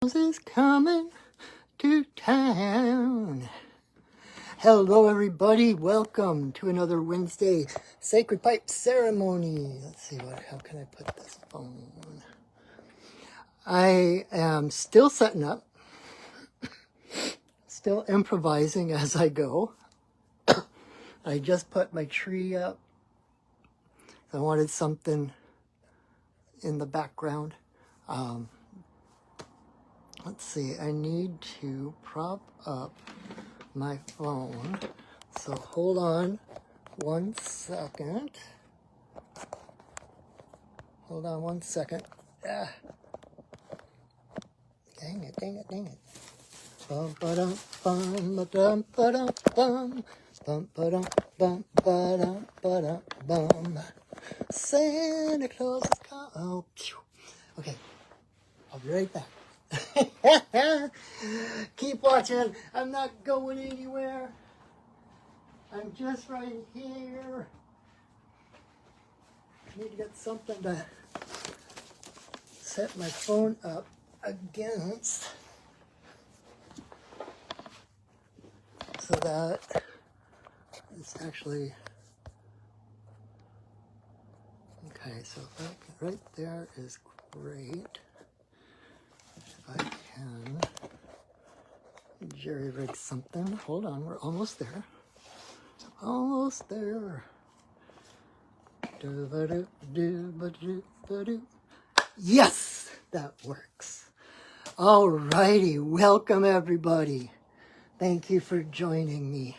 Is coming to town. Hello everybody, welcome to another Wednesday Sacred Pipe Ceremony. Let's see, how can I put this phone? I am still setting up, still improvising as I go. I just put my tree up. I wanted something in the background. Let's see, I need to prop up my phone. So hold on 1 second. Hold on 1 second. Ah. Dang it. Bum ba-dum, bum ba-dum, ba-dum, bum. Bum ba-dum, bum ba-dum, ba-dum, bum. Santa Claus is coming. Oh, phew. Okay, I'll be right back. Keep watching. I'm not going anywhere. I'm just right here. I need to get something to set my phone up against so that it's actually okay. So right there is great. If I can jerry rig something. Hold on, we're almost there. Almost there. Yes, that works. Alrighty, welcome everybody. Thank you for joining me.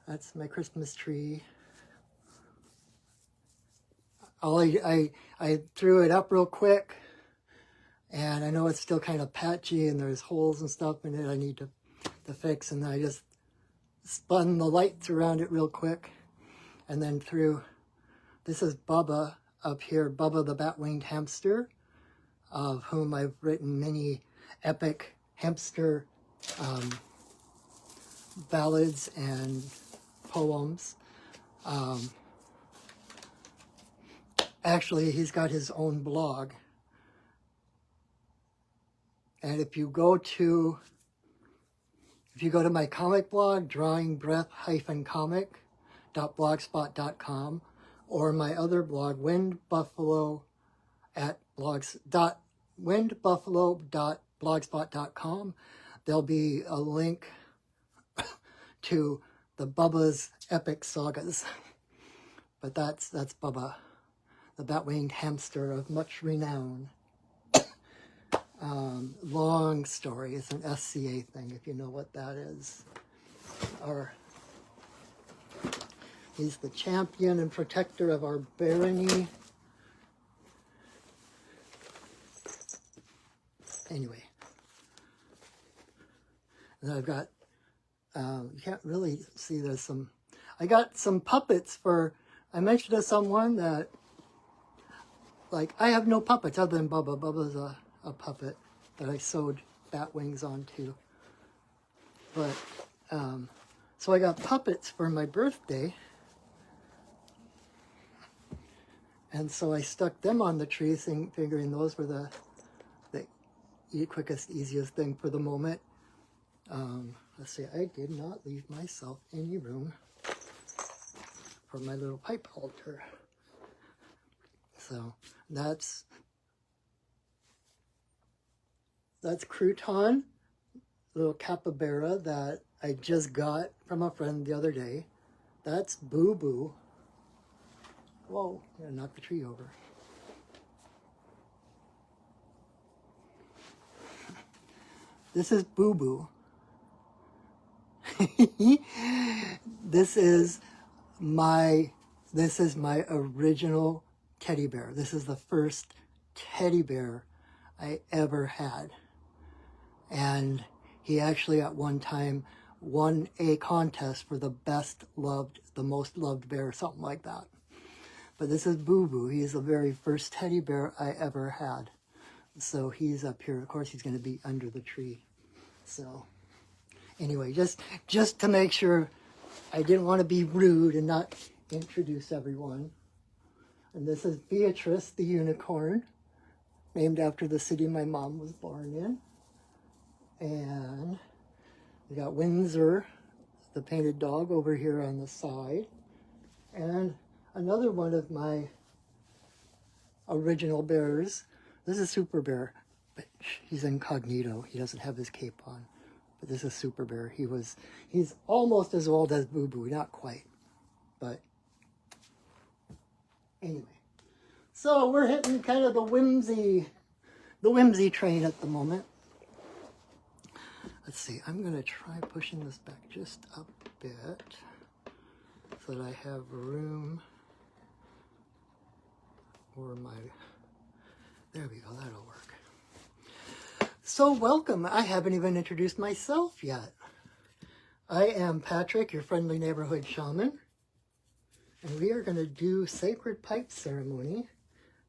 That's my Christmas tree. I threw it up real quick, and I know it's still kind of patchy and there's holes and stuff in it I need to fix, and I just spun the lights around it real quick and then threw, this is Bubba up here, Bubba the Bat-Winged Hamster, of whom I've written many epic hamster ballads and poems. Actually, he's got his own blog. And if you go to my comic blog, drawingbreath-comic.blogspot.com, or my other blog, windbuffalo.blogspot.com, there'll be a link to the Bubba's epic sagas. But that's Bubba, the Bat-Winged Hamster of much renown. Long story. It's an SCA thing, if you know what that is. He's the champion and protector of our barony. Anyway. And I've got, you can't really see, I got some puppets I mentioned to someone that, like, I have no puppets other than Bubba. Bubba's a puppet that I sewed bat wings onto. But, so I got puppets for my birthday. And so I stuck them on the tree, figuring those were the quickest, easiest thing for the moment. Let's see, I did not leave myself any room for my little pipe halter. So that's Crouton, little capybara that I just got from a friend the other day. That's Boo Boo. Whoa, I'm gonna knock the tree over. This is Boo Boo. This is my original teddy bear. This is the first teddy bear I ever had. And he actually at one time won a contest for the most loved bear, something like that. But this is Boo Boo. He is the very first teddy bear I ever had. So he's up here. Of course, he's going to be under the tree. So anyway, just to make sure, I didn't want to be rude and not introduce everyone. And this is Beatrice the unicorn. named after the city my mom was born in. And we got Windsor, the painted dog, over here on the side. And another one of my original bears. This is Super Bear, but he's incognito. He doesn't have his cape on. But this is Super Bear. He's almost as old as Boo Boo, not quite. But anyway. So we're hitting kind of the whimsy train at the moment. Let's see, I'm going to try pushing this back just a bit so that I have room for my, there we go, that'll work. So welcome, I haven't even introduced myself yet. I am Patrick, your friendly neighborhood shaman, and we are going to do Sacred Pipe Ceremony,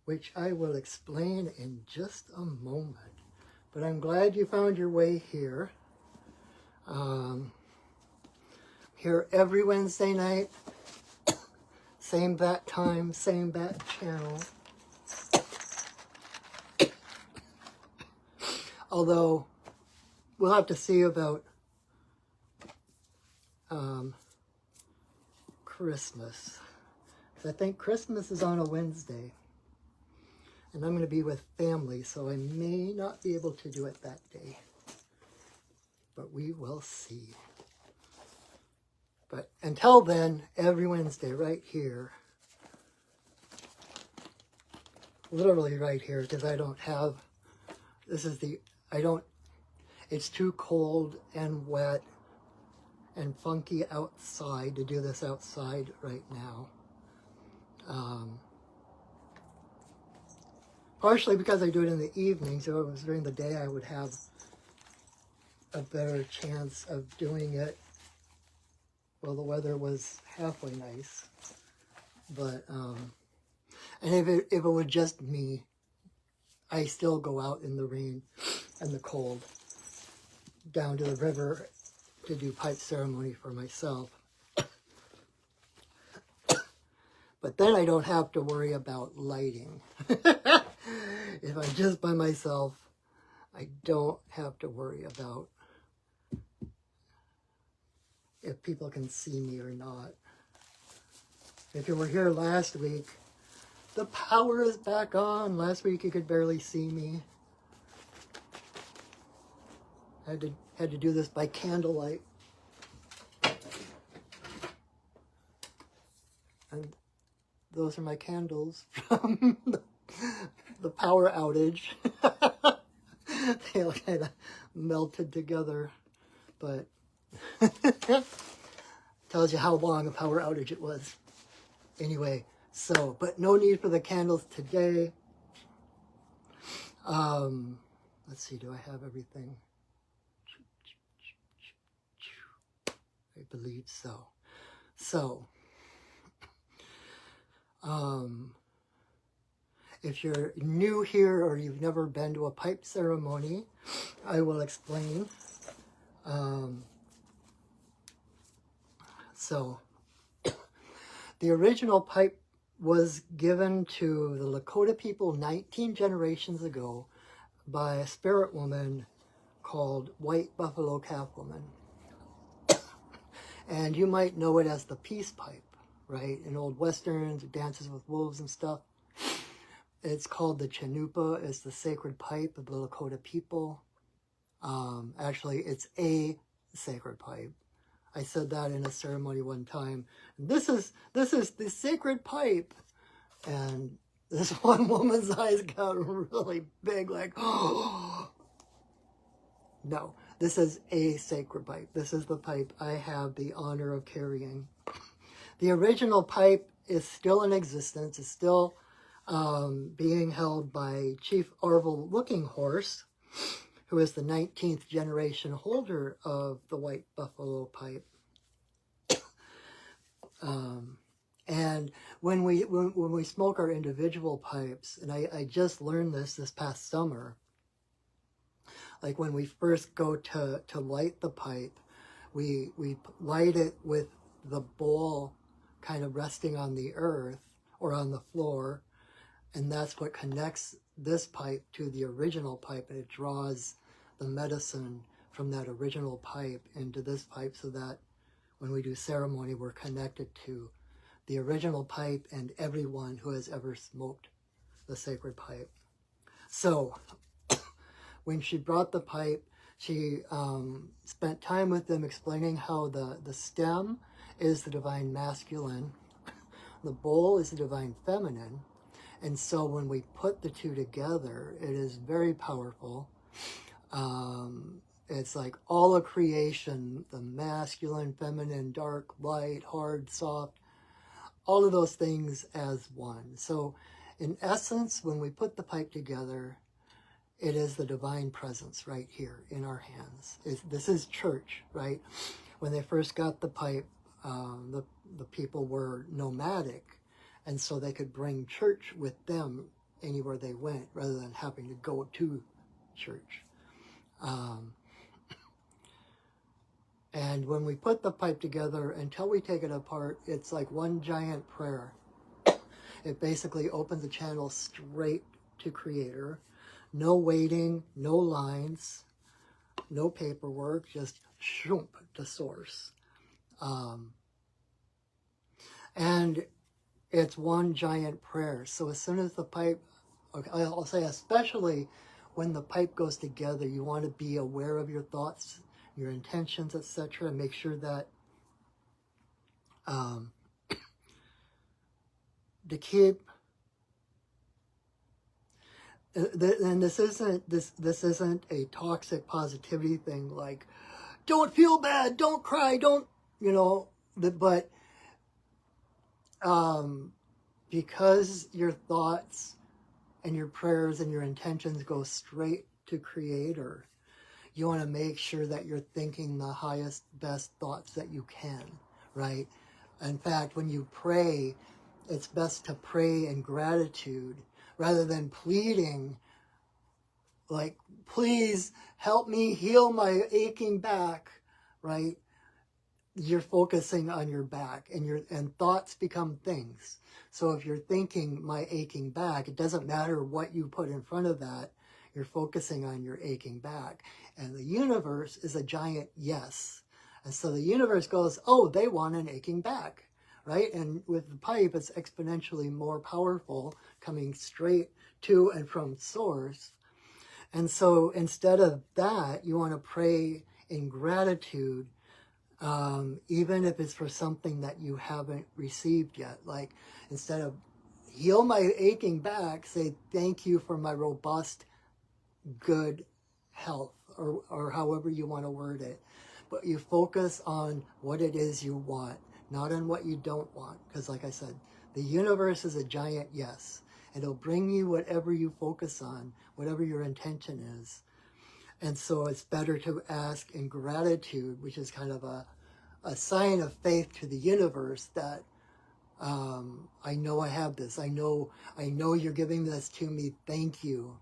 which I will explain in just a moment. But I'm glad you found your way here. Here every Wednesday night, same bat time, same bat channel. Although, we'll have to see about Christmas. I think Christmas is on a Wednesday. And I'm going to be with family, so I may not be able to do it that day. But we will see. But until then, every Wednesday right here, literally right here, because I don't have, it's too cold and wet and funky outside to do this outside right now. Partially because I do it in the evening, so if it was during the day I would have a better chance of doing it while the weather was halfway nice. But, and if it was just me, I still go out in the rain and the cold down to the river to do pipe ceremony for myself. But then I don't have to worry about lighting. If I'm just by myself, I don't have to worry about if people can see me or not. If you were here last week, the power is back on. Last week you could barely see me. I had to do this by candlelight. And those are my candles from the power outage. They all kind of melted together, but tells you how long a power outage it was. Anyway, so, but no need for the candles today. Let's see, do I have everything? I believe so. So, if you're new here or you've never been to a pipe ceremony, I will explain. So, the original pipe was given to the Lakota people 19 generations ago by a spirit woman called White Buffalo Calf Woman. And you might know it as the peace pipe, right? In old westerns, Dances with Wolves and stuff. It's called the Chanupa. It's the sacred pipe of the Lakota people. Actually, it's a sacred pipe. I said that in a ceremony one time. This is the sacred pipe. And this one woman's eyes got really big, like, oh. No, this is a sacred pipe. This is the pipe I have the honor of carrying. The original pipe is still in existence. It's still being held by Chief Orville Looking Horse, who is the 19th generation holder of the White Buffalo pipe. And when we smoke our individual pipes, and I just learned this past summer, like when we first go to light the pipe, we light it with the bowl kind of resting on the earth or on the floor, and that's what connects this pipe to the original pipe, and it draws the medicine from that original pipe into this pipe, so that when we do ceremony, we're connected to the original pipe and everyone who has ever smoked the sacred pipe. So when she brought the pipe, she spent time with them explaining how the stem is the divine masculine, the bowl is the divine feminine, and so when we put the two together, it is very powerful. It's like all of creation, the masculine, feminine, dark, light, hard, soft, all of those things as one. So in essence, when we put the pipe together, it is the divine presence right here in our hands. This is church, right? When they first got the pipe, the people were nomadic, and so they could bring church with them anywhere they went rather than having to go to church. And when we put the pipe together, until we take it apart, it's like one giant prayer. It basically opens the channel straight to Creator. No waiting, no lines, no paperwork, just shoomp to source. And it's one giant prayer. So as soon as the pipe, okay, I'll say especially when the pipe goes together, you want to be aware of your thoughts, your intentions, etc. Make sure that to keep. And this isn't a toxic positivity thing. Like, don't feel bad, don't cry, don't, but because your thoughts and your prayers and your intentions go straight to Creator, you want to make sure that you're thinking the highest, best thoughts that you can, right? In fact, when you pray, it's best to pray in gratitude rather than pleading, like, please help me heal my aching back, right? You're focusing on your back, and thoughts become things. So if you're thinking my aching back, it doesn't matter what you put in front of that. You're focusing on your aching back. And the universe is a giant yes. And so the universe goes, oh, they want an aching back, right? And with the pipe, it's exponentially more powerful, coming straight to and from source. And so instead of that, you want to pray in gratitude, even if it's for something that you haven't received yet. Like, instead of heal my aching back, say thank you for my robust, good health, or however you want to word it. But you focus on what it is you want, not on what you don't want. Because like I said, the universe is a giant yes. It'll bring you whatever you focus on, whatever your intention is. And so it's better to ask in gratitude, which is kind of a sign of faith to the universe that I know I have this. I know you're giving this to me. Thank you.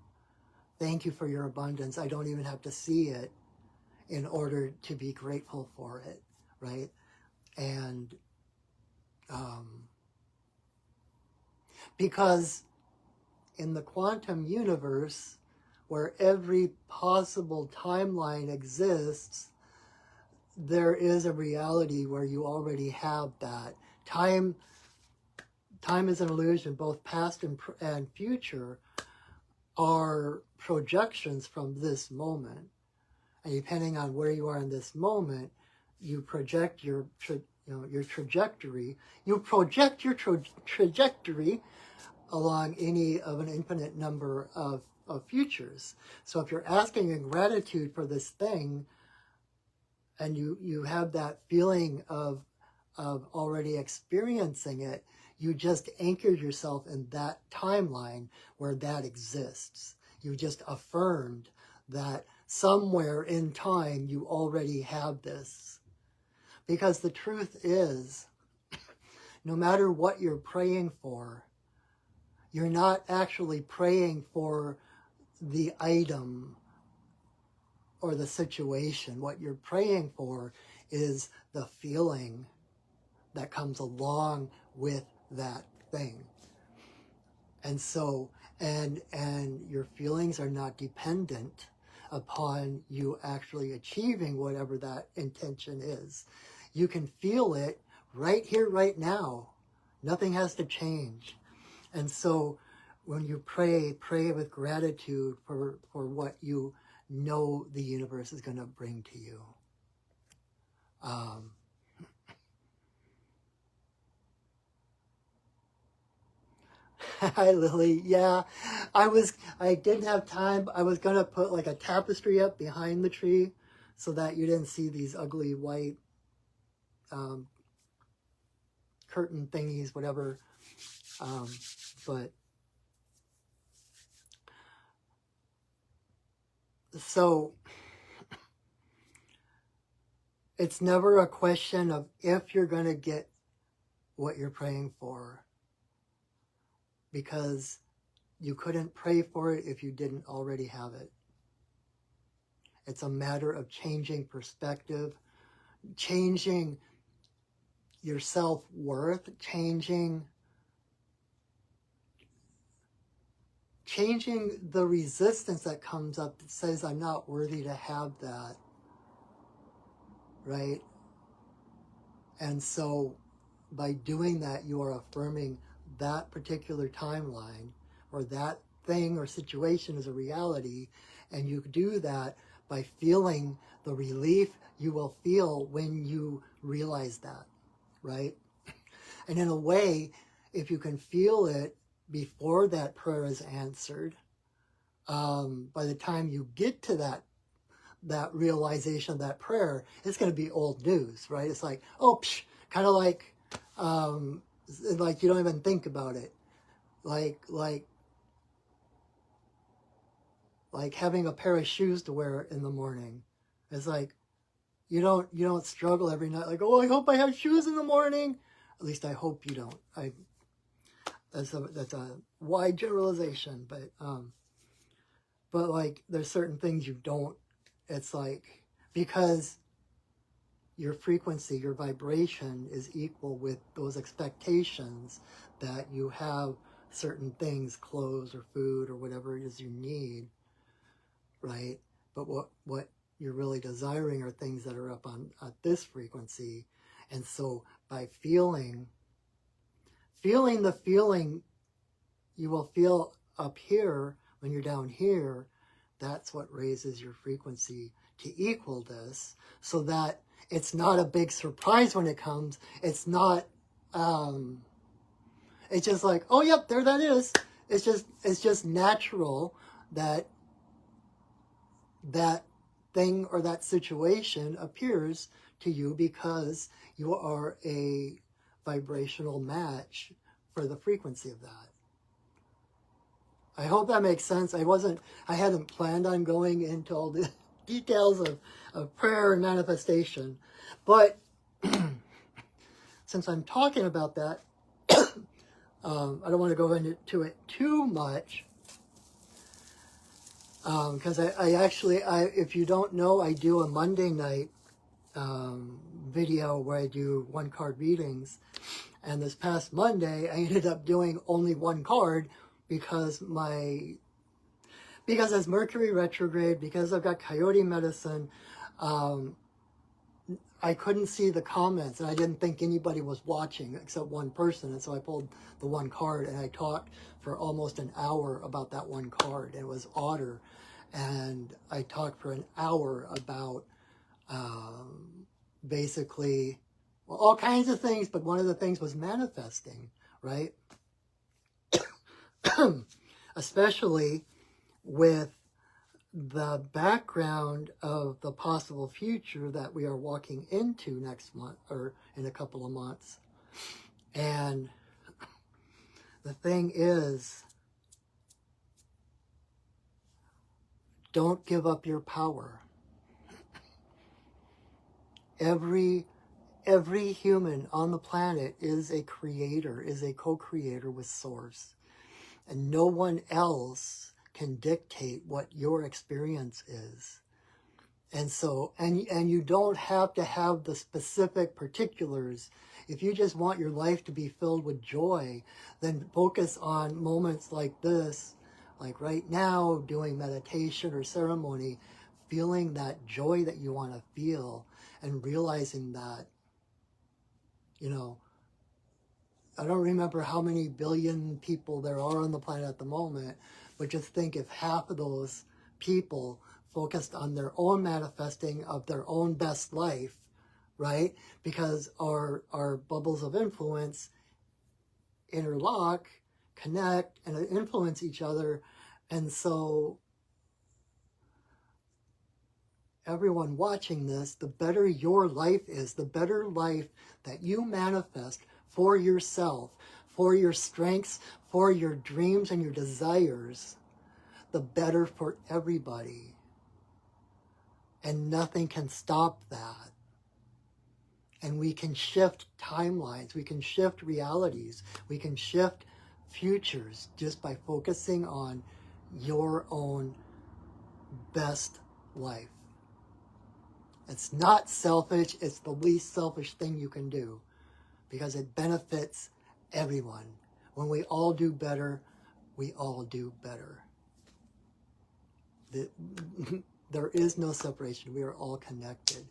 Thank you for your abundance. I don't even have to see it in order to be grateful for it, right? And because in the quantum universe, where every possible timeline exists, there is a reality where you already have that. Time is an illusion. Both past and future are projections from this moment. And depending on where you are in this moment, you project your trajectory. You project your trajectory along any of an infinite number of futures. So if you're asking in gratitude for this thing, and you have that feeling of already experiencing it, you just anchored yourself in that timeline where that exists. You just affirmed that somewhere in time you already have this. Because the truth is, no matter what you're praying for, you're not actually praying for the item or the situation. What you're praying for is the feeling that comes along with that thing. And so and your feelings are not dependent upon you actually achieving whatever that intention is. You can feel it right here, right now. Nothing has to change. And so when you pray with gratitude for what you know the universe is going to bring to you. Hi, Lily. Yeah, I didn't have time. I was going to put like a tapestry up behind the tree so that you didn't see these ugly white curtain thingies, whatever. But so it's never a question of if you're going to get what you're praying for, because you couldn't pray for it if you didn't already have it. It's a matter of changing perspective, changing your self-worth, changing the resistance that comes up that says, I'm not worthy to have that, right? And so by doing that, you are affirming that particular timeline or that thing or situation is a reality. And you do that by feeling the relief you will feel when you realize that, right? And in a way, if you can feel it before that prayer is answered, by the time you get to that realization of that prayer, it's going to be old news, right? It's like, oh, kind of like you don't even think about it, like having a pair of shoes to wear in the morning. It's like you don't struggle every night like, oh, I hope I have shoes in the morning. At least I hope you don't. That's a wide generalization, but like there's certain things you don't. It's like because your frequency, your vibration is equal with those expectations that you have certain things, clothes or food or whatever it is you need, right? But what you're really desiring are things that are up on at this frequency. And so by feeling the feeling you will feel up here when you're down here, that's what raises your frequency to equal this, so that it's not a big surprise when it comes. It's not, it's just like, oh, yep, there that is. It's just natural that that thing or that situation appears to you because you are a vibrational match for the frequency of that. I hope that makes sense. I hadn't planned on going into all the details of prayer and manifestation, but since I'm talking about that, I don't want to go into it too much, because if you don't know, I do a Monday night video where I do one card readings, and this past Monday I ended up doing only one card because as Mercury retrograde, because I've got coyote medicine, I couldn't see the comments, and I didn't think anybody was watching except one person, and so I pulled the one card, and I talked for almost an hour about that one card. It was Otter, and I talked for an hour about basically, well, all kinds of things, but one of the things was manifesting, right? Especially with the background of the possible future that we are walking into next month or in a couple of months. And the thing is, don't give up your power. Every human on the planet is a creator, is a co-creator with Source. And no one else can dictate what your experience is. And so, and you don't have to have the specific particulars. If you just want your life to be filled with joy, then focus on moments like this like right now, doing meditation or ceremony, feeling that joy that you want to feel and realizing that, you know, I don't remember how many billion people there are on the planet at the moment, but just think if half of those people focused on their own manifesting of their own best life, right? Because our bubbles of influence interlock, connect, and influence each other. And so everyone watching this, the better your life is, the better life that you manifest for yourself, for your strengths, for your dreams and your desires, the better for everybody. And nothing can stop that. And we can shift timelines, we can shift realities, we can shift futures just by focusing on your own best life. It's not selfish, it's the least selfish thing you can do because it benefits everyone. When we all do better, we all do better. There is no separation. We are all connected.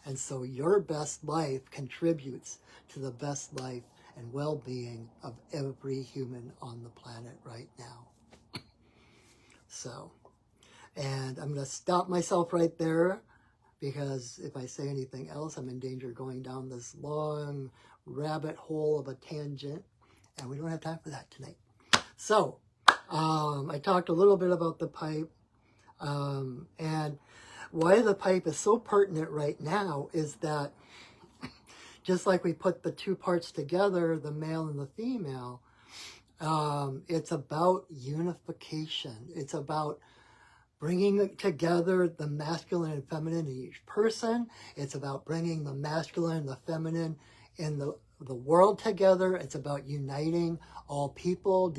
And so your best life contributes to the best life and well-being of every human on the planet right now. So, and I'm going to stop myself right there because if I say anything else, I'm in danger of going down this long rabbit hole of a tangent, and we don't have time for that tonight. So, I talked a little bit about the pipe, and why the pipe is so pertinent right now is that just like we put the two parts together, the male and the female, it's about unification. It's about bringing together the masculine and feminine in each person. It's about bringing the masculine and the feminine in the world together. It's about uniting all people,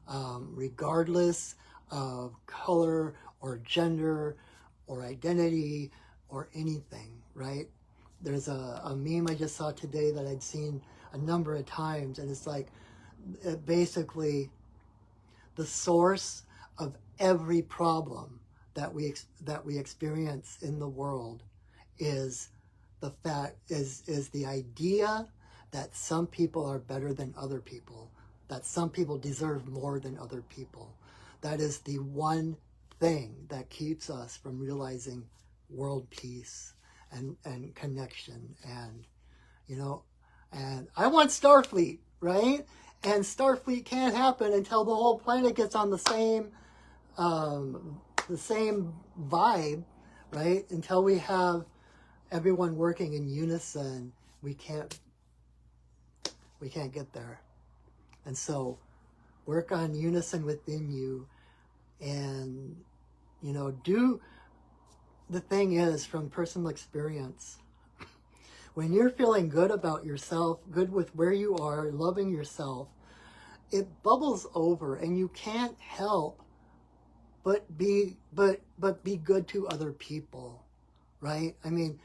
regardless of color or gender or identity or anything, right? There's a meme I just saw today that I'd seen a number of times, and it's like basically the source of every problem that we experience in the world is the idea that some people are better than other people, that some people deserve more than other people. That is the one thing that keeps us from realizing world peace and connection. And, you know, and I want Starfleet, right? And Starfleet can't happen until the whole planet gets on the same vibe, right? Until we have everyone working in unison, we can't get there. And so work on unison within you, and, you know, the thing is, from personal experience, when you're feeling good about yourself, good with where you are, loving yourself, it bubbles over, and you can't help but be good to other people, right? I mean,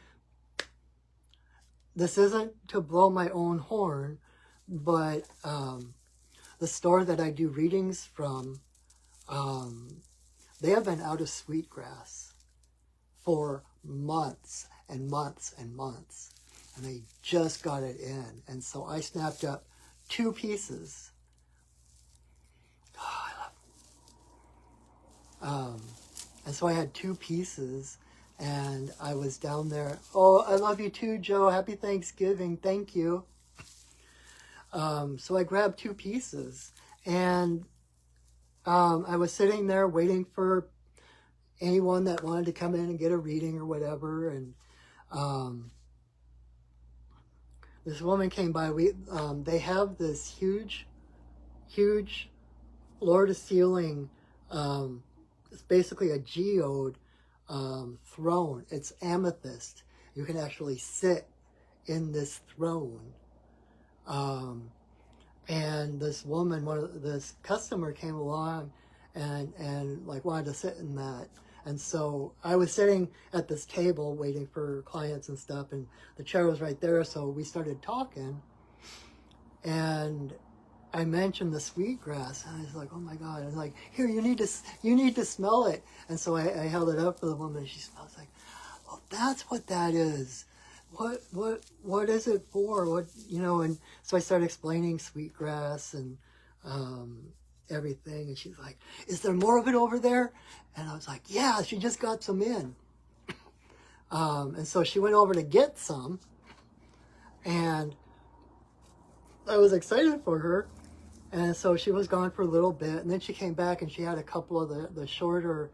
this isn't to blow my own horn, but the store that I do readings from, they have been out of sweetgrass for months and months and months, and they just got it in. And so I snapped up 2 pieces. Oh, I love them. And so I had 2 pieces, and I was down there. Oh, I love you too, Joe. Happy Thanksgiving. Thank you. So I grabbed 2 pieces, and I was sitting there waiting for anyone that wanted to come in and get a reading or whatever. And this woman came by. They have this huge floor-to-ceiling. It's basically a geode throne. It's amethyst. You can actually sit in this throne. And this woman, this customer came along and like wanted to sit in that. And so I was sitting at this table waiting for clients and stuff, and the chair was right there. So we started talking, and I mentioned the sweetgrass, and I was like, oh my God. I was like, here, you need to smell it. And so I held it up for the woman, and she smells like, oh, that's what that is. What is it for? What, you know, and so I started explaining sweetgrass and everything, and she's like, is there more of it over there? And I was like, yeah, she just got some in. And so she went over to get some, and I was excited for her. And so she was gone for a little bit, and then she came back and she had a couple of the shorter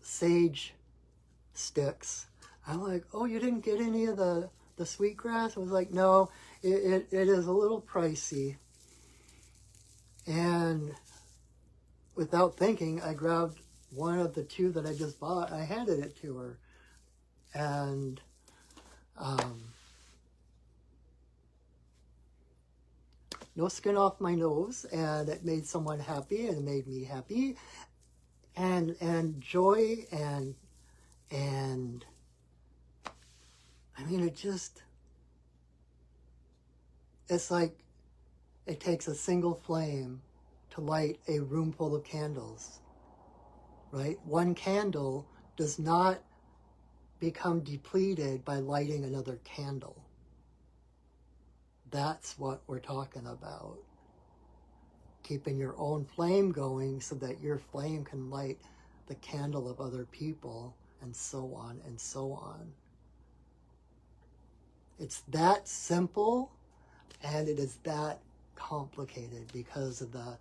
sage sticks. I'm like, oh, you didn't get any of the sweetgrass? I was like, no, it is a little pricey. And without thinking, I grabbed one of the two that I just bought. I handed it to her. And no skin off my nose, and it made someone happy, and it made me happy, and joy, and I mean, it's like it takes a single flame to light a room full of candles, right? One candle does not become depleted by lighting another candle. That's what we're talking about. Keeping your own flame going so that your flame can light the candle of other people, and so on and so on. It's that simple, and it is that complicated because of the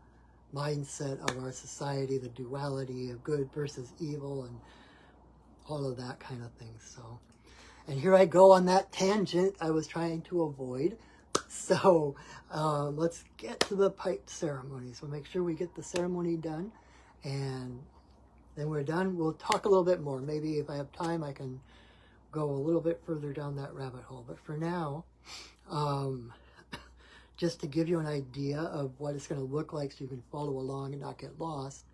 mindset of our society, the duality of good versus evil, and all of that kind of thing. So, and here I go on that tangent I was trying to avoid. So let's get to the pipe ceremony. So make sure we get the ceremony done, and then we're done. We'll talk a little bit more. Maybe if I have time, I can go a little bit further down that rabbit hole. But for now, just to give you an idea of what it's going to look like so you can follow along and not get lost,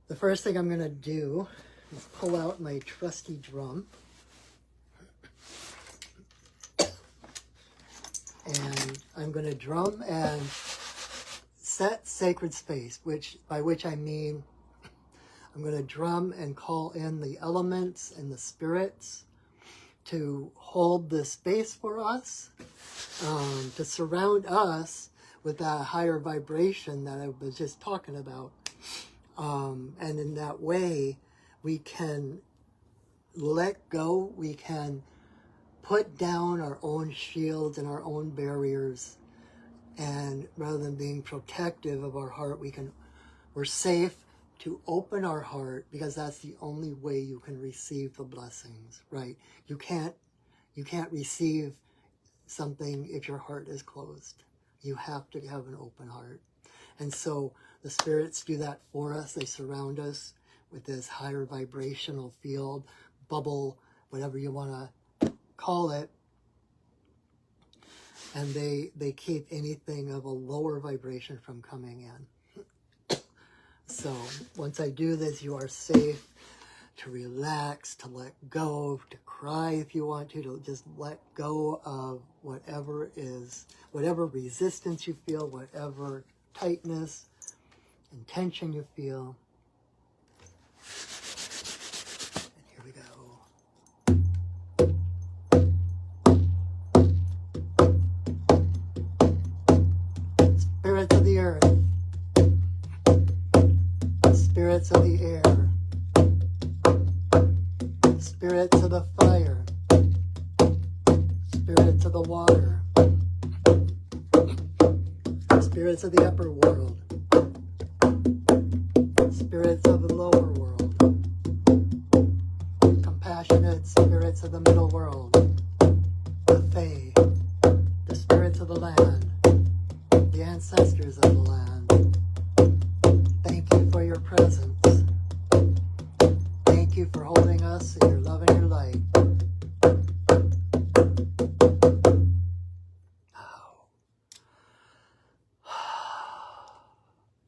the first thing I'm going to do is pull out my trusty drum. And I'm going to drum and set sacred space, by which I mean I'm going to drum and call in the elements and the spirits to hold the space for us, to surround us with that higher vibration that I was just talking about. And in that way, we can let go, we can put down our own shields and our own barriers, and rather than being protective of our heart, we're safe to open our heart, because that's the only way you can receive the blessings, right? You can't receive something if your heart is closed. You have to have an open heart. And so the spirits do that for us. They surround us with this higher vibrational field, bubble, whatever you want to call it, and they keep anything of a lower vibration from coming in. So once I do this, you are safe to relax, to let go, to cry if you want to just let go of whatever resistance you feel, whatever tightness and tension you feel. And here we go. Spirits of the earth, spirits of the air, spirits of the fire, spirits of the water, spirits of the upper world, spirits of the lower world, compassionate spirits of the middle world, the Fae, the spirits of the land, the ancestors of the land. Thank you for your presence. Thank you for holding us in your love and your light. Oh.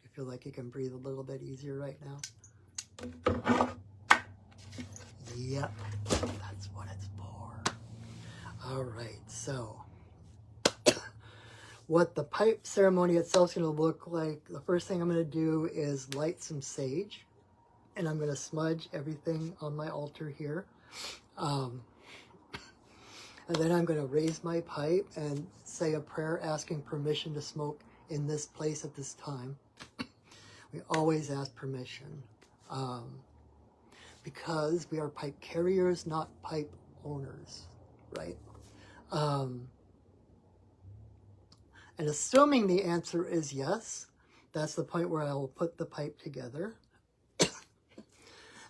You feel like you can breathe a little bit easier right now? Yep, that's what it's for. All right, so What the pipe ceremony itself is going to look like, the first thing I'm going to do is light some sage. And I'm going to smudge everything on my altar here. And then I'm going to raise my pipe and say a prayer asking permission to smoke in this place at this time. We always ask permission because we are pipe carriers, not pipe owners, right? And assuming the answer is yes, that's the point where I will put the pipe together.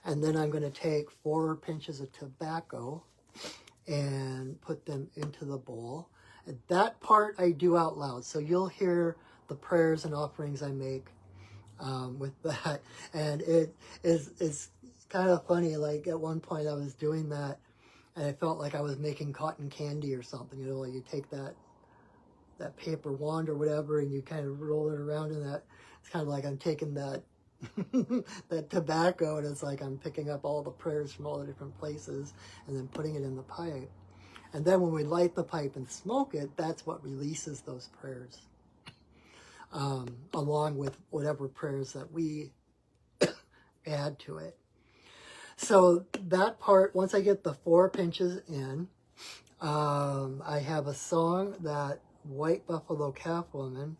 And then I'm going to take 4 pinches of tobacco and put them into the bowl. And that part I do out loud. So you'll hear the prayers and offerings I make with that. And it's kind of funny. Like at one point I was doing that and I felt like I was making cotton candy or something. You know, like you take that paper wand or whatever and you kind of roll it around in that. It's kind of like I'm taking that that tobacco, and it's like I'm picking up all the prayers from all the different places and then putting it in the pipe. And then when we light the pipe and smoke it, that's what releases those prayers, along with whatever prayers that we add to it. So that part, once I get the 4 pinches in, I have a song that White Buffalo Calf Woman,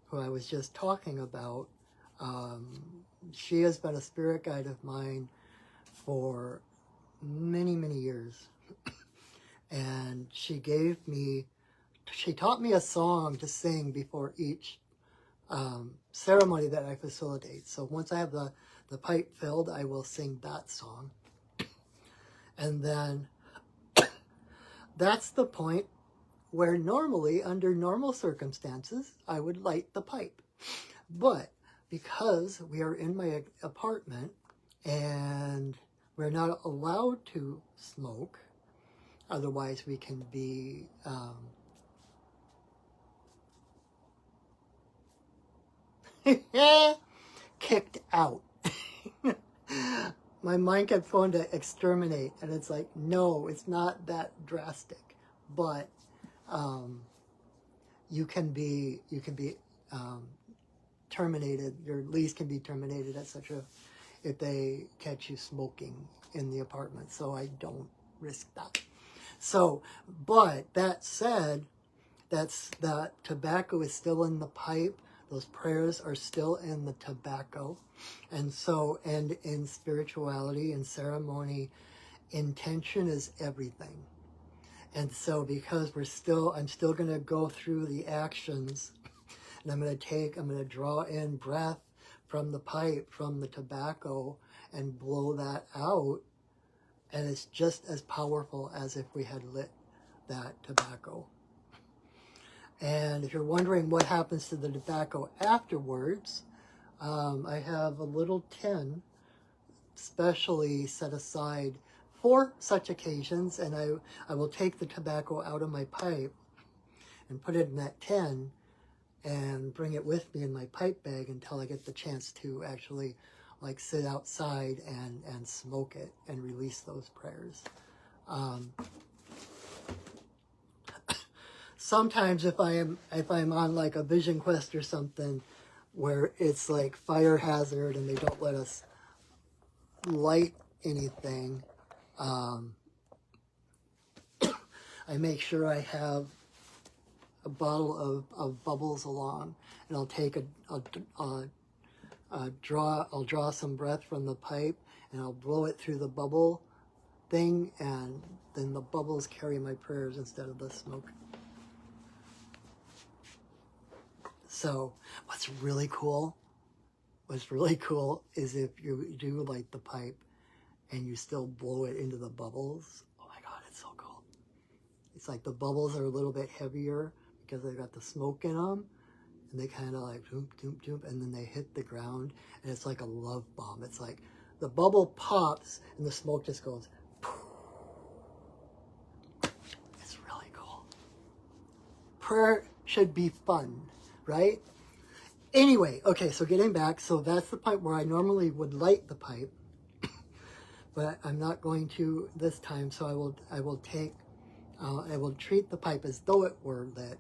who I was just talking about, she has been a spirit guide of mine for many, many years. And she taught me a song to sing before each ceremony that I facilitate. So once I have the pipe filled, I will sing that song. And then that's the point where normally, under normal circumstances, I would light the pipe. But because we are in my apartment and we're not allowed to smoke, otherwise we can be kicked out. My mind kept going to exterminate, and it's like, no, it's not that drastic, but you can be terminated. Your lease can be terminated if they catch you smoking in the apartment. So I don't risk that. So, but that said, that tobacco is still in the pipe. Those prayers are still in the tobacco. And so, and in spirituality and ceremony, intention is everything. And so because I'm still going to go through the actions, and I'm going to draw in breath from the pipe, from the tobacco, and blow that out. And it's just as powerful as if we had lit that tobacco. And if you're wondering what happens to the tobacco afterwards, I have a little tin specially set aside for such occasions, and I will take the tobacco out of my pipe and put it in that tin and bring it with me in my pipe bag until I get the chance to actually like sit outside and smoke it and release those prayers. Sometimes if I'm on like a vision quest or something where it's like fire hazard and they don't let us light anything, I make sure I have a bottle of bubbles along, and I'll take I'll draw some breath from the pipe, and I'll blow it through the bubble thing, and then the bubbles carry my prayers instead of the smoke. So what's really cool is if you do light the pipe and you still blow it into the bubbles. Oh my God, it's so cool. It's like the bubbles are a little bit heavier because they've got the smoke in them, and they kind of like doop, doop, doop, and then they hit the ground, and it's like a love bomb. It's like the bubble pops and the smoke just goes. It's really cool. Prayer should be fun, right? Anyway, okay, so getting back, so that's the point where I normally would light the pipe, but I'm not going to this time. So I will treat the pipe as though it were lit,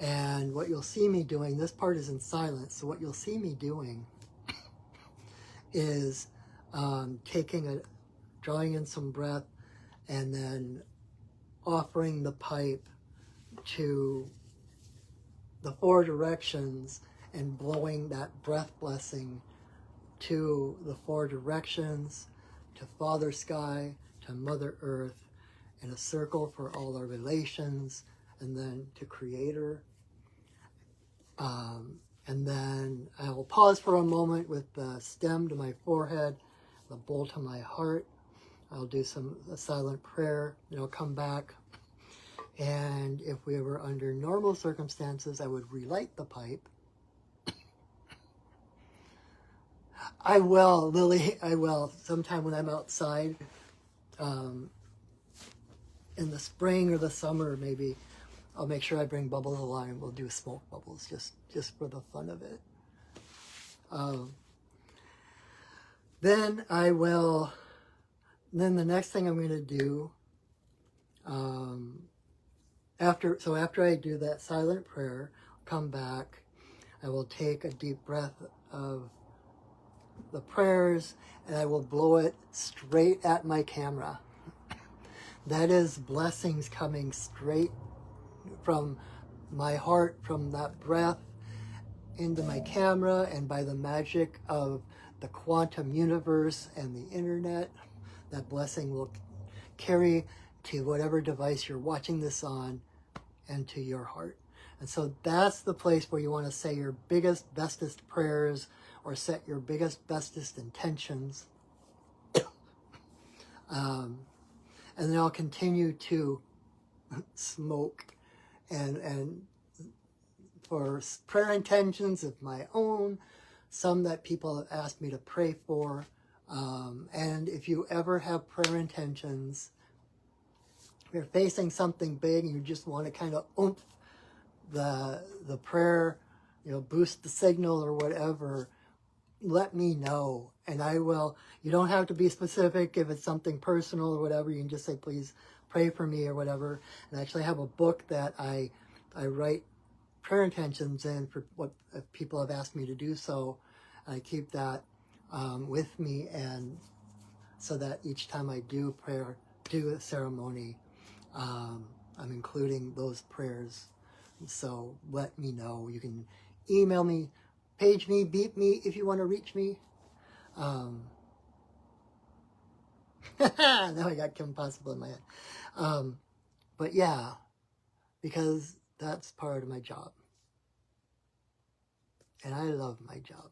And what you'll see me doing, this part is in silence, so what you'll see me doing is drawing in some breath and then offering the pipe to the 4 directions and blowing that breath blessing to the 4 directions, to Father Sky, to Mother Earth, in a circle for all our relations, and then to Creator. And then I will pause for a moment with the stem to my forehead, the bowl to my heart. I'll do a silent prayer, and I'll come back. And if we were under normal circumstances, I would relight the pipe. I will, Lily, I will. Sometime when I'm outside, in the spring or the summer, maybe, I'll make sure I bring bubbles along and we'll do smoke bubbles just for the fun of it. Then the next thing I'm going to do, after I do that silent prayer, come back, I will take a deep breath of the prayers and I will blow it straight at my camera. That is blessings coming straight from my heart, from that breath into my camera, and by the magic of the quantum universe and the internet, that blessing will carry to whatever device you're watching this on and to your heart. And so that's the place where you want to say your biggest, bestest prayers or set your biggest, bestest intentions. And then I'll continue to smoke and for prayer intentions of my own, some that people have asked me to pray for. And if you ever have prayer intentions, if you're facing something big and you just want to kind of oomph the prayer, boost the signal or whatever, let me know. And I will, you don't have to be specific if it's something personal or whatever. You can just say, please pray for me or whatever. And I actually have a book that I write prayer intentions in for what if people have asked me to do so. I keep that with me, and so that each time I do a ceremony, I'm including those prayers. So let me know. You can email me, page me, beep me if you want to reach me. Now I got Kim Possible in my head. But yeah, because that's part of my job. And I love my job.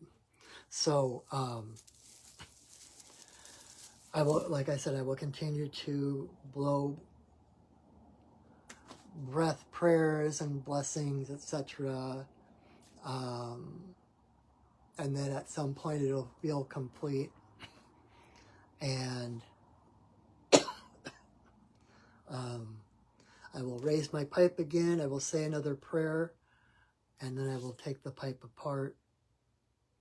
So I will, like I said, I will continue to blow breath prayers and blessings, etc. And then at some point it'll feel complete. And I will raise my pipe again. I will say another prayer, and then I will take the pipe apart.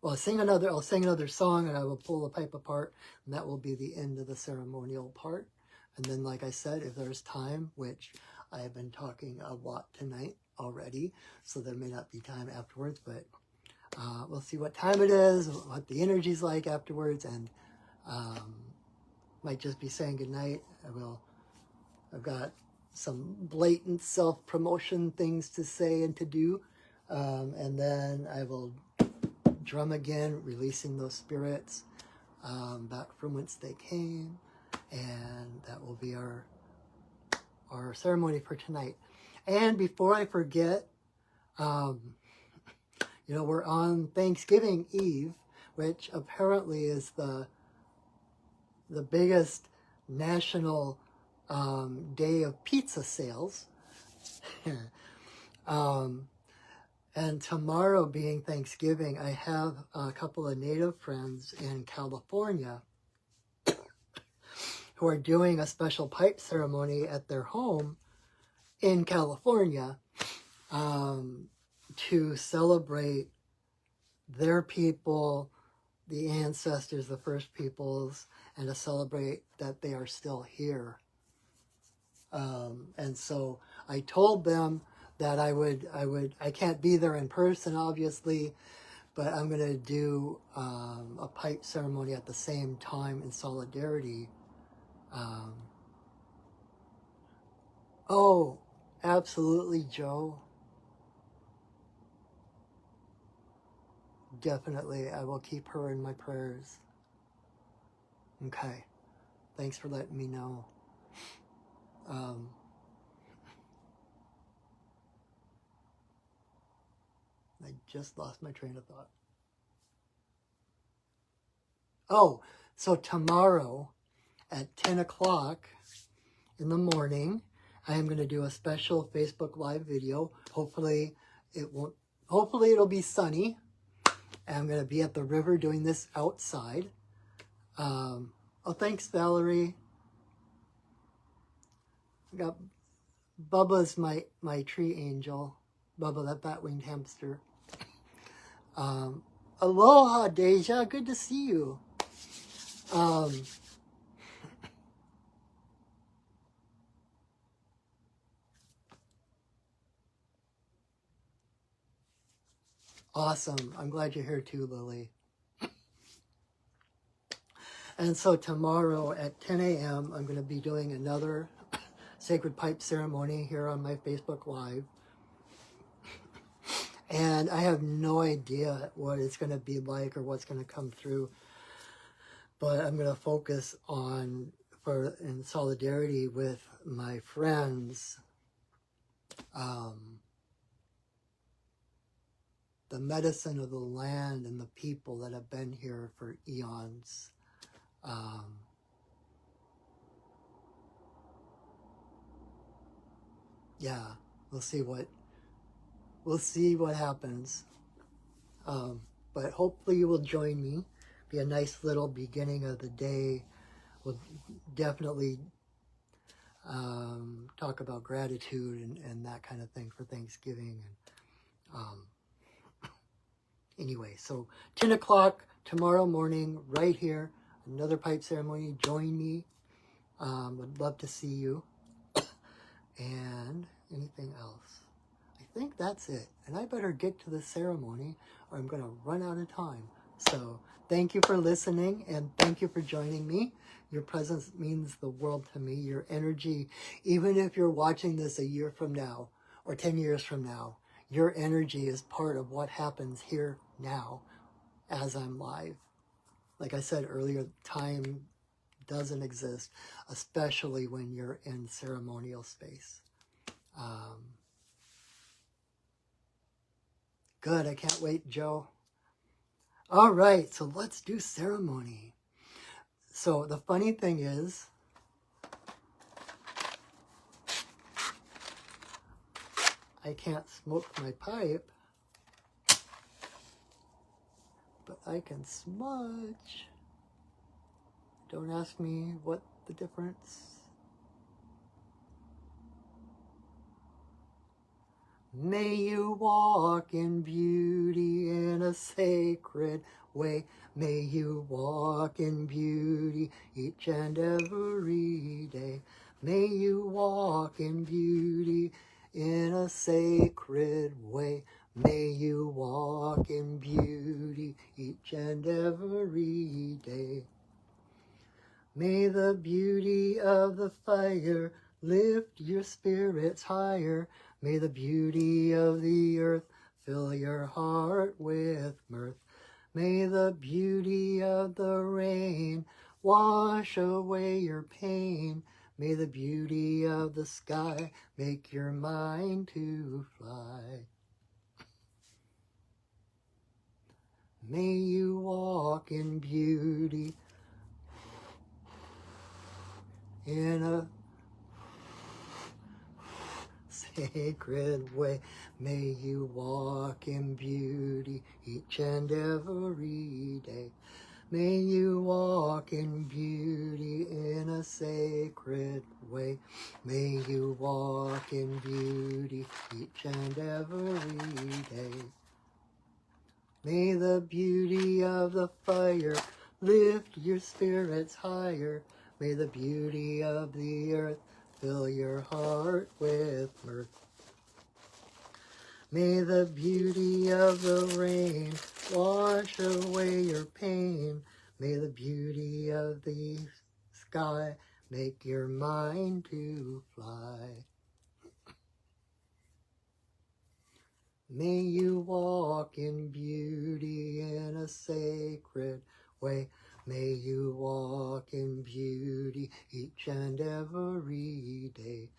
Well, I'll sing another song, and I will pull the pipe apart, and that will be the end of the ceremonial part. And then, like I said, if there's time, which I have been talking a lot tonight already, so there may not be time afterwards, but we'll see what time it is, what the energy's like afterwards, and might just be saying goodnight. I've got some blatant self-promotion things to say and to do, and then I will drum again, releasing those spirits back from whence they came, and that will be our ceremony for tonight. And before I forget, we're on Thanksgiving Eve, which apparently is the biggest national day of pizza sales. And tomorrow being Thanksgiving, I have a couple of Native friends in California who are doing a special pipe ceremony at their home in California to celebrate their people, the ancestors, the first peoples, and to celebrate that they are still here. And so I told them that I can't be there in person, obviously, but I'm going to do a pipe ceremony at the same time in solidarity. Oh, absolutely, Joe. Definitely, I will keep her in my prayers. Okay, thanks for letting me know. I just lost my train of thought. Oh, so tomorrow at 10 o'clock in the morning, I am going to do a special Facebook Live video. Hopefully it'll be sunny. I'm going to be at the river doing this outside. Oh, thanks, Valerie. I got Bubba's my tree angel. Bubba, that bat-winged hamster. Aloha, Deja. Good to see you. Awesome. I'm glad you're here too, Lily. And so tomorrow at 10 a.m., I'm going to be doing another sacred pipe ceremony here on my Facebook Live. And I have no idea what it's going to be like or what's going to come through. But I'm going to focus on, in solidarity with my friends, the medicine of the land and the people that have been here for eons. Yeah, we'll see what happens. But hopefully you will join me. Be a nice little beginning of the day. We'll definitely talk about gratitude and that kind of thing for Thanksgiving. And anyway, so 10 o'clock tomorrow morning, right here, another pipe ceremony. Join me. Would love to see you. And anything else? I think that's it. And I better get to the ceremony or I'm going to run out of time. So thank you for listening and thank you for joining me. Your presence means the world to me. Your energy, even if you're watching this a year from now or 10 years from now, your energy is part of what happens here now as I'm live. Like I said earlier, time doesn't exist, especially when you're in ceremonial space. Good, I can't wait, Joe. All right, so let's do ceremony. So the funny thing is, I can't smoke my pipe, but I can smudge. Don't ask me what the difference. May you walk in beauty in a sacred way. May you walk in beauty each and every day. May you walk in beauty in a sacred way. May you walk in beauty each and every day. May the beauty of the fire lift your spirits higher. May the beauty of the earth fill your heart with mirth. May the beauty of the rain wash away your pain. May the beauty of the sky make your mind to fly. May you walk in beauty in a sacred way. May you walk in beauty each and every day. May you walk in beauty in a sacred way. May you walk in beauty each and every day. May the beauty of the fire lift your spirits higher. May the beauty of the earth fill your heart with mirth. May the beauty of the rain wash away your pain. May the beauty of the sky make your mind to fly. May you walk in beauty in a sacred way. May you walk in beauty each and every day.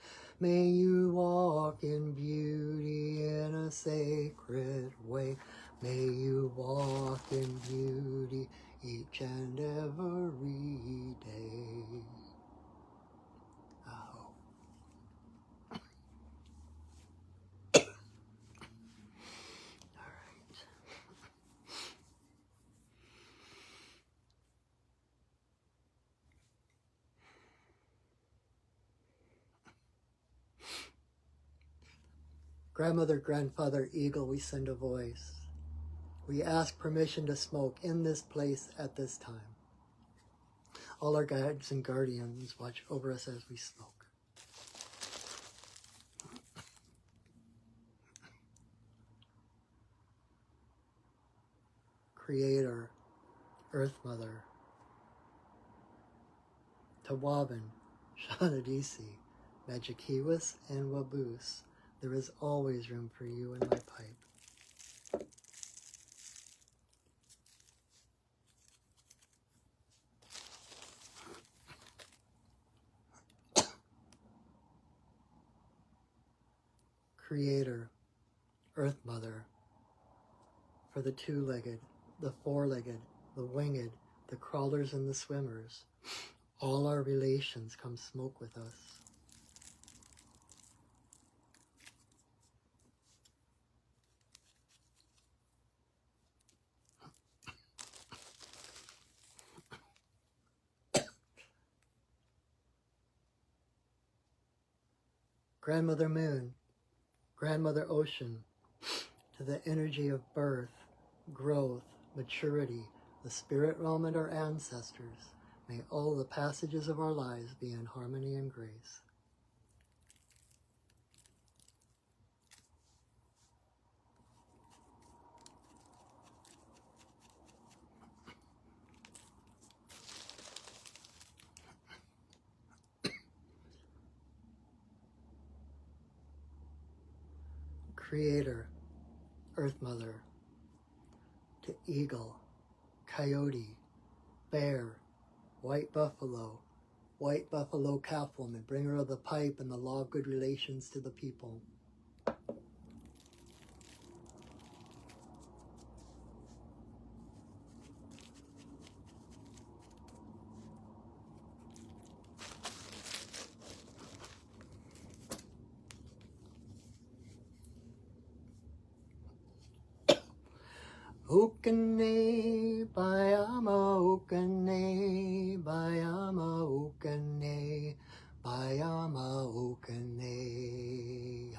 May you walk in beauty in a sacred way. May you walk in beauty each and every day. Oh. All right. Grandmother, grandfather, eagle, we send a voice. We ask permission to smoke in this place at this time. All our guides and guardians watch over us as we smoke. Creator, Earth Mother, Tawabin, Shanadisi, Magikiwas, and Waboose, there is always room for you in my pipe. Creator, Earth Mother, for the two-legged, the four-legged, the winged, the crawlers and the swimmers, all our relations come smoke with us. Grandmother Moon, Grandmother Ocean, to the energy of birth, growth, maturity, the spirit realm and our ancestors, may all the passages of our lives be in harmony and grace. Creator, Earth Mother, to eagle, coyote, bear, white buffalo calf woman, bringer of the pipe and the law of good relations to the people. Okane, bayama, okane, bayama, okane, bayama, okane.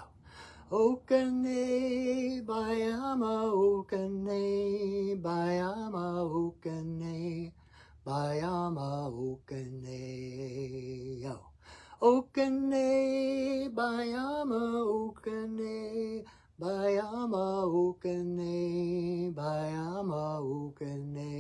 Okane, bayama, okane, bayama, okane, bayama, okane. Okane, bayama, okane, bayama, okane, bayama, okane.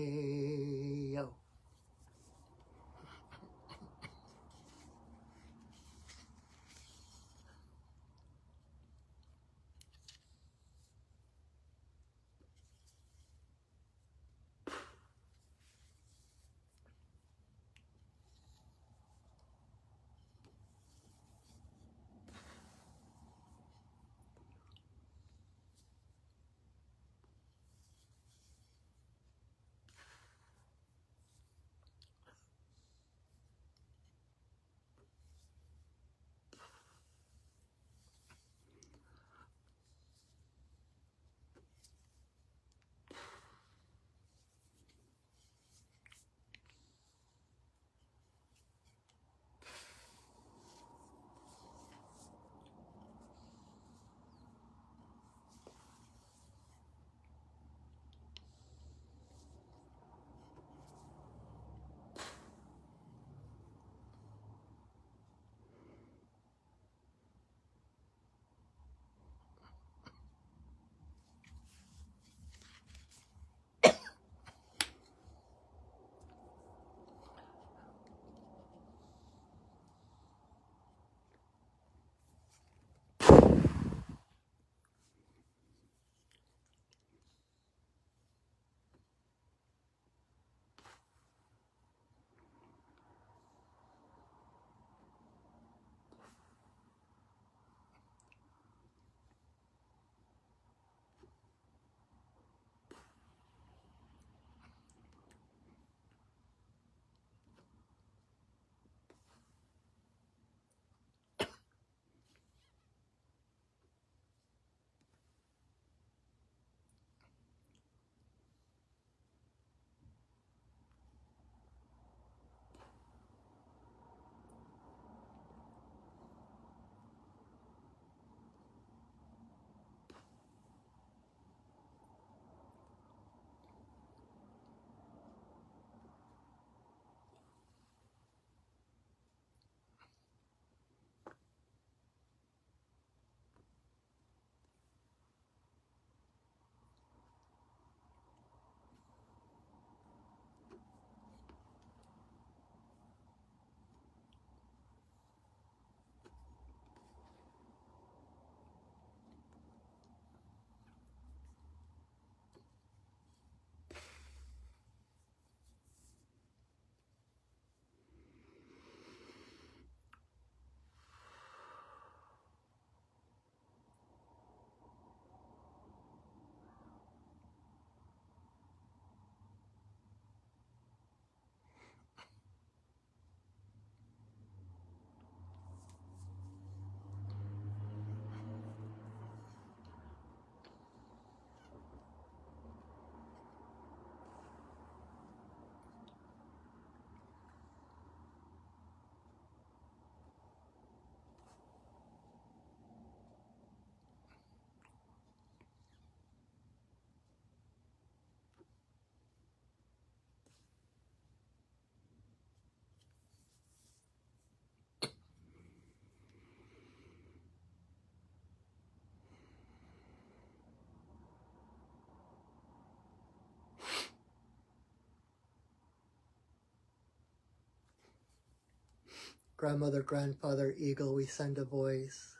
grandmother, grandfather, eagle, we send a voice.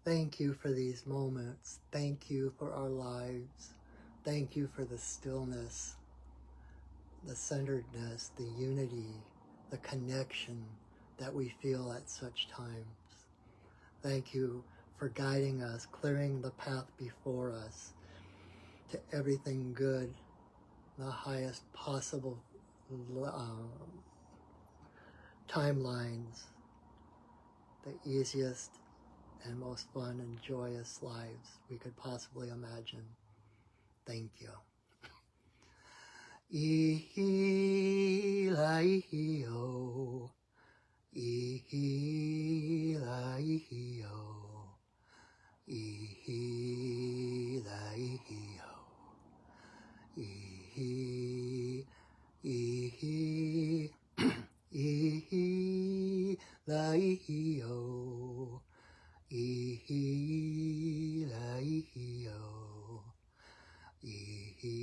Thank you for these moments. Thank you for our lives. Thank you for the stillness, the centeredness, the unity, the connection that we feel at such times. Thank you for guiding us, clearing the path before us to everything good, the highest possible timelines, the easiest and most fun and joyous lives we could possibly imagine. Thank you. Ihi-la-ihi-o, ihi-la-ihi-o, ihi-la-ihi-o, ihi-la-ihi-o, ihi-la-ihi-o, ihi-la-ihi-o, ihi-la-ihi-o,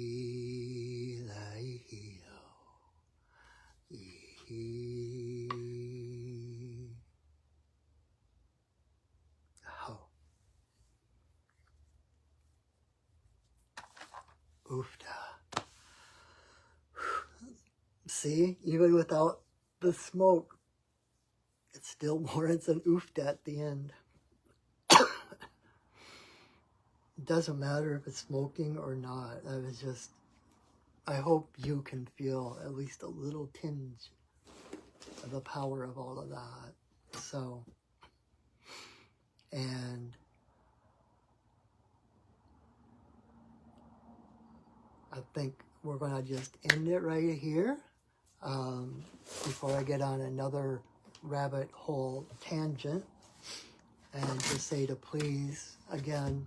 ihi-ho. Oofda. See, even without the smoke, it still warrants an oofda at the end. It doesn't matter if it's smoking or not. I hope you can feel at least a little tinge of the power of all of that. So, and I think we're going to just end it right here before I get on another rabbit hole tangent, and just say to please, again,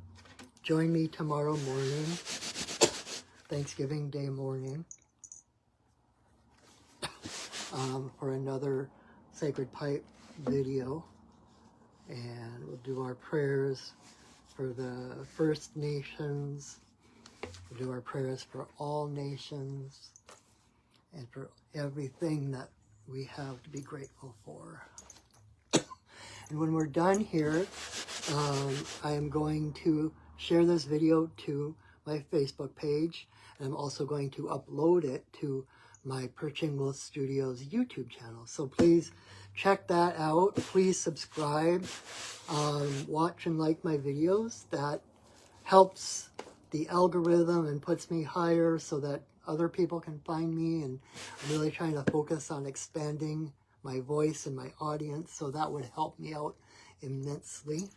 join me tomorrow morning, Thanksgiving Day morning, for another Sacred Pipe video, and we'll do our prayers for the First Nations, we'll do our prayers for all nations, and for everything that we have to be grateful for. And when we're done here, I am going to share this video to my Facebook page, and I'm also going to upload it to my Perching Wolf Studios YouTube channel. So please check that out. Please subscribe, watch and like my videos. That helps the algorithm and puts me higher so that other people can find me, and I'm really trying to focus on expanding my voice and my audience, so that would help me out immensely.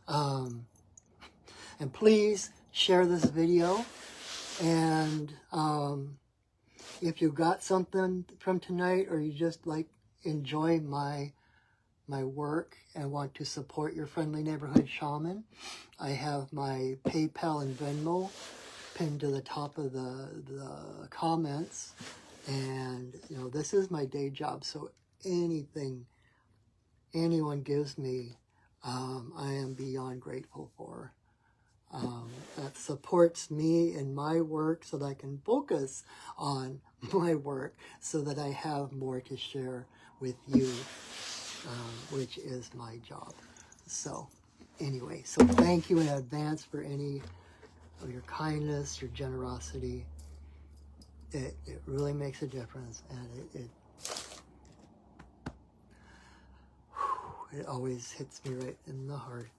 And please share this video, and if you got something from tonight, or you just enjoy my work and want to support your friendly neighborhood shaman, I have my PayPal and Venmo pinned to the top of the comments. And this is my day job, so anything anyone gives me, I am beyond grateful for. That supports me in my work so that I can focus on my work, so that I have more to share with you, which is my job. So anyway, so thank you in advance for any of your kindness, your generosity. It really makes a difference, and it always hits me right in the heart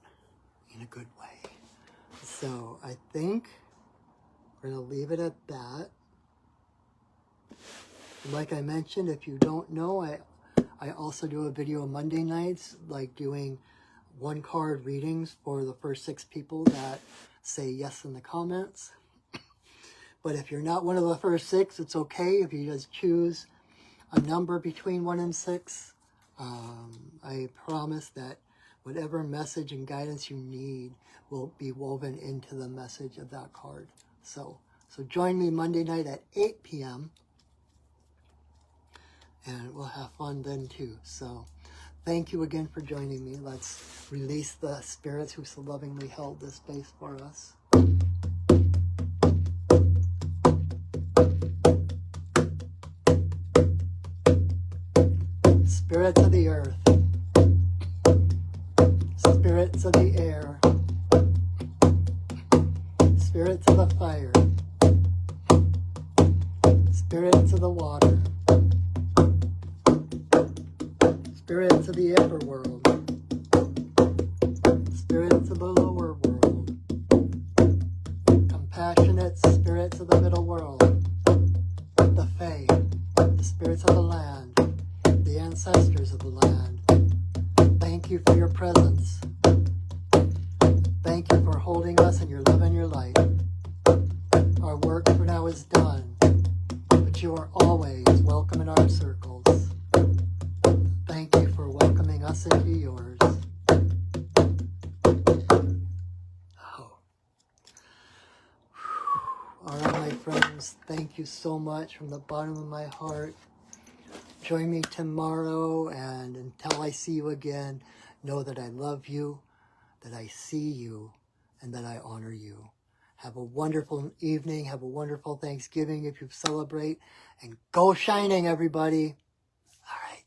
in a good way. So I think we're going to leave it at that. Like I mentioned, if you don't know, I also do a video on Monday nights, doing one-card readings for the first 6 people that say yes in the comments. But if you're not one of the first 6, it's okay if you just choose a number between 1 and 6. I promise that whatever message and guidance you need will be woven into the message of that card. So join me Monday night at 8 p.m. and we'll have fun then too. So thank you again for joining me. Let's release the spirits who so lovingly held this space for us. spirits of the earth, spirits of the air, spirits of the fire, spirits of the water, spirits of the upper world, spirits of the lower world, compassionate spirits of the middle world, the Fae, the spirits of the land, the ancestors of the land. Thank you for your presence. Thank you for holding us in your love and your light. Our work for now is done, but you are always welcome in our circles. Thank you for welcoming us into yours. Oh. All right, my friends, thank you so much from the bottom of my heart. Join me tomorrow, and until I see you again, know that I love you, that I see you, and that I honor you. Have a wonderful evening. Have a wonderful Thanksgiving if you celebrate. And go shining, everybody. All right.